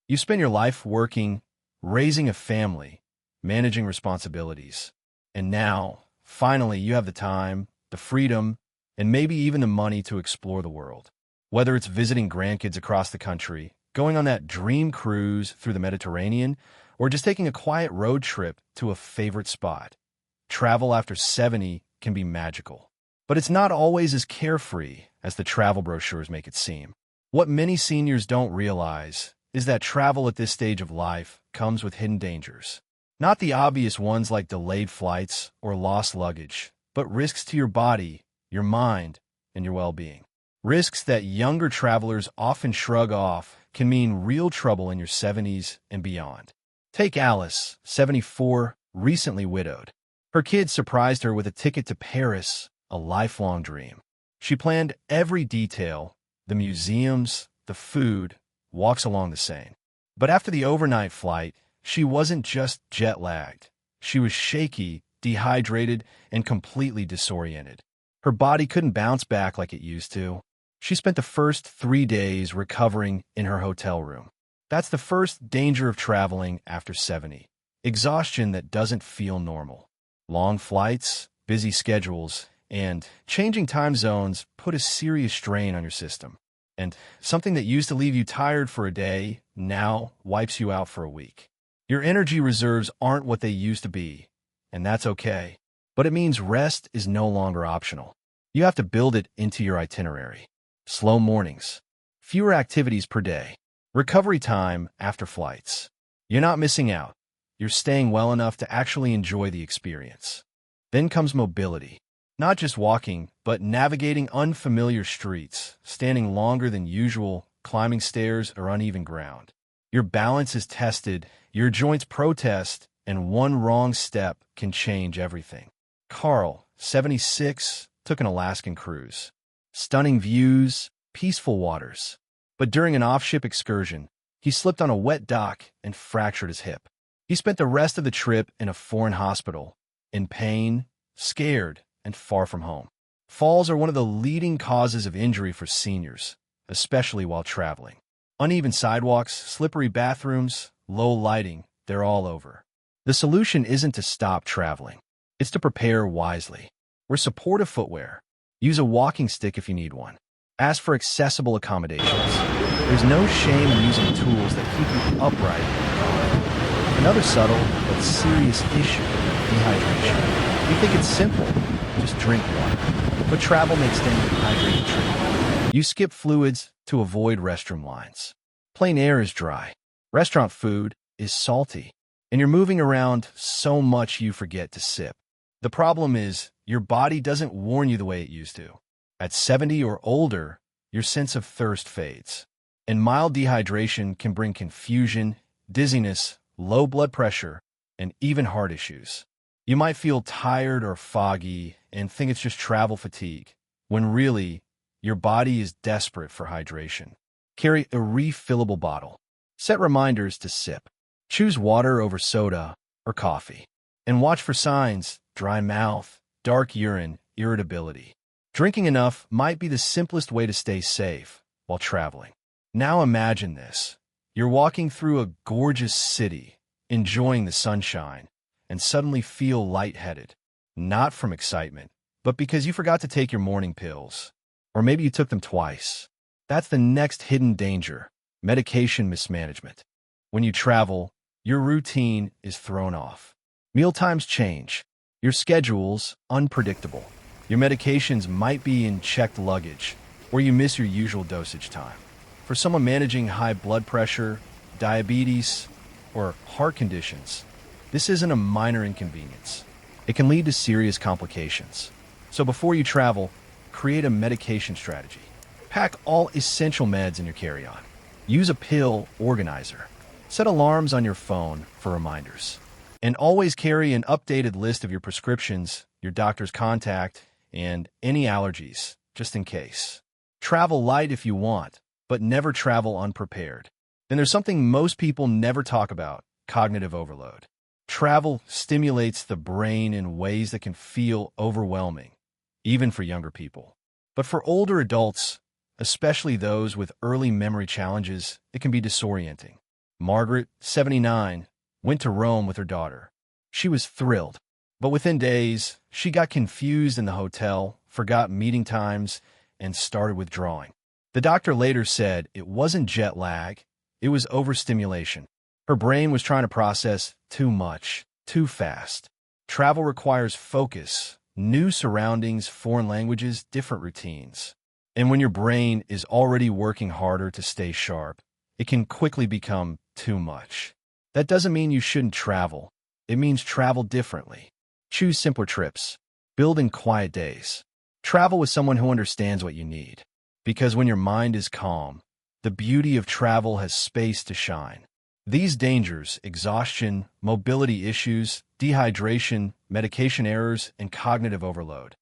You spend your life working, raising a family, managing responsibilities. And now, finally, you have the time, the freedom, and maybe even the money to explore the world. Whether it's visiting grandkids across the country, going on that dream cruise through the Mediterranean, or just taking a quiet road trip to a favorite spot, travel after 70 can be magical. But it's not always as carefree as the travel brochures make it seem. What many seniors don't realize is that travel at this stage of life comes with hidden dangers. Not the obvious ones like delayed flights or lost luggage, but risks to your body, your mind, and your well-being. Risks that younger travelers often shrug off can mean real trouble in your 70s and beyond. Take Alice, 74, recently widowed. Her kids surprised her with a ticket to Paris, a lifelong dream. She planned every detail, the museums, the food, walks along the Seine. But after the overnight flight, she wasn't just jet-lagged. She was shaky, dehydrated, and completely disoriented. Her body couldn't bounce back like it used to. She spent the first 3 days recovering in her hotel room. That's the first danger of traveling after 70. Exhaustion that doesn't feel normal. Long flights, busy schedules, and changing time zones put a serious strain on your system. And something that used to leave you tired for a day now wipes you out for a week. Your energy reserves aren't what they used to be, and that's okay. But it means rest is no longer optional. You have to build it into your itinerary. Slow mornings, fewer activities per day, recovery time after flights. You're not missing out. You're staying well enough to actually enjoy the experience. Then comes mobility. Not just walking, but navigating unfamiliar streets, standing longer than usual, climbing stairs or uneven ground. Your balance is tested, your joints protest, and one wrong step can change everything. Carl, 76, took an Alaskan cruise. Stunning views, peaceful waters. But during an off-ship excursion, he slipped on a wet dock and fractured his hip. He spent the rest of the trip in a foreign hospital, in pain, scared, and far from home. Falls are one of the leading causes of injury for seniors, especially while traveling. Uneven sidewalks, slippery bathrooms, low lighting, they're all over. The solution isn't to stop traveling. It's to prepare wisely. Wear supportive footwear. Use a walking stick if you need one. Ask for accessible accommodations. There's no shame in using tools that keep you upright and calm. Another subtle but serious issue, dehydration. You think it's simple, just drink water. But travel makes staying hydrated tricky. You skip fluids to avoid restroom lines. Plain air is dry. Restaurant food is salty. And you're moving around so much you forget to sip. The problem is, your body doesn't warn you the way it used to. At 70 or older, your sense of thirst fades. And mild dehydration can bring confusion, dizziness, low blood pressure, and even heart issues. You might feel tired or foggy and think it's just travel fatigue, when really, your body is desperate for hydration. Carry a refillable bottle. Set reminders to sip. Choose water over soda or coffee. And watch for signs, dry mouth, dark urine, irritability. Drinking enough might be the simplest way to stay safe while traveling. Now imagine this. You're walking through a gorgeous city, enjoying the sunshine, and suddenly feel lightheaded. Not from excitement, but because you forgot to take your morning pills. Or maybe you took them twice. That's the next hidden danger, medication mismanagement. When you travel, your routine is thrown off. Mealtimes change. Your schedule's unpredictable. Your medications might be in checked luggage, or you miss your usual dosage time. For someone managing high blood pressure, diabetes, or heart conditions, this isn't a minor inconvenience. It can lead to serious complications. So before you travel, create a medication strategy. Pack all essential meds in your carry-on. Use a pill organizer. Set alarms on your phone for reminders. And always carry an updated list of your prescriptions, your doctor's contact, and any allergies, just in case. Travel light if you want, but never travel unprepared. Then there's something most people never talk about, cognitive overload. Travel stimulates the brain in ways that can feel overwhelming, even for younger people. But for older adults, especially those with early memory challenges, it can be disorienting. Margaret, 79, went to Rome with her daughter. She was thrilled. But within days, she got confused in the hotel, forgot meeting times, and started withdrawing. The doctor later said it wasn't jet lag, it was overstimulation. Her brain was trying to process too much, too fast. Travel requires focus, new surroundings, foreign languages, different routines. And when your brain is already working harder to stay sharp, it can quickly become too much. That doesn't mean you shouldn't travel. It means travel differently. Choose simpler trips. Build in quiet days. Travel with someone who understands what you need. Because when your mind is calm, the beauty of travel has space to shine. These dangers, exhaustion, mobility issues, dehydration, medication errors, and cognitive overload,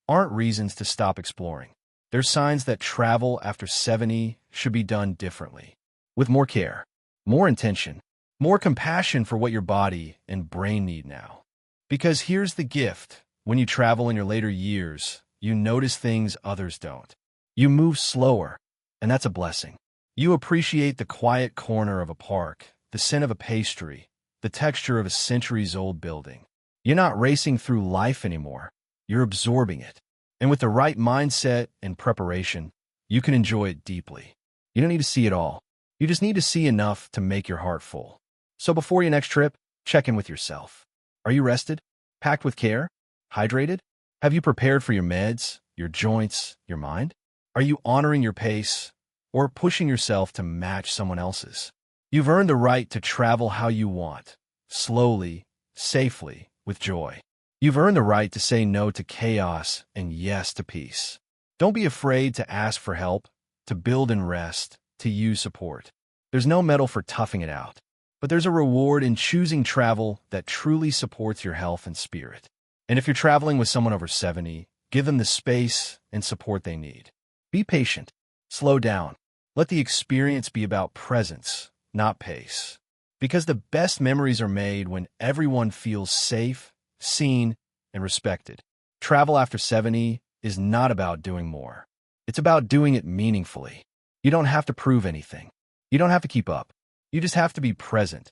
aren't reasons to stop exploring. They're signs that travel after 70 should be done differently. With more care, more intention, more compassion for what your body and brain need now. Because here's the gift. When you travel in your later years, you notice things others don't. You move slower, and that's a blessing. You appreciate the quiet corner of a park, the scent of a pastry, the texture of a centuries-old building. You're not racing through life anymore. You're absorbing it. And with the right mindset and preparation, you can enjoy it deeply. You don't need to see it all. You just need to see enough to make your heart full. So before your next trip, check in with yourself. Are you rested? Packed with care? Hydrated? Have you prepared for your meds, your joints, your mind? Are you honoring your pace or pushing yourself to match someone else's? You've earned the right to travel how you want, slowly, safely, with joy. You've earned the right to say no to chaos and yes to peace. Don't be afraid to ask for help, to build and rest, to use support. There's no medal for toughing it out, but there's a reward in choosing travel that truly supports your health and spirit. And if you're traveling with someone over 70, give them the space and support they need. Be patient. Slow down. Let the experience be about presence, not pace. Because the best memories are made when everyone feels safe, seen, and respected. Travel after 70 is not about doing more. It's about doing it meaningfully. You don't have to prove anything. You don't have to keep up. You just have to be present.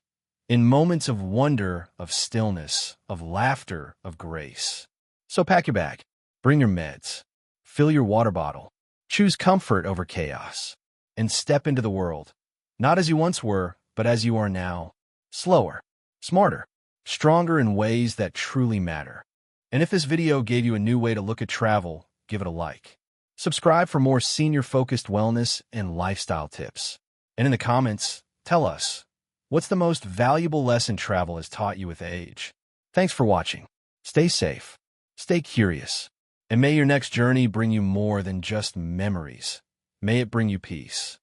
In moments of wonder, of stillness, of laughter, of grace. So pack your bag. Bring your meds. Fill your water bottle. Choose comfort over chaos. And step into the world. Not as you once were, but as you are now. Slower. Smarter. Stronger in ways that truly matter. And if this video gave you a new way to look at travel, give it a like. Subscribe for more senior-focused wellness and lifestyle tips. And in the comments, tell us, what's the most valuable lesson travel has taught you with age? Thanks for watching. Stay safe. Stay curious. And may your next journey bring you more than just memories. May it bring you peace.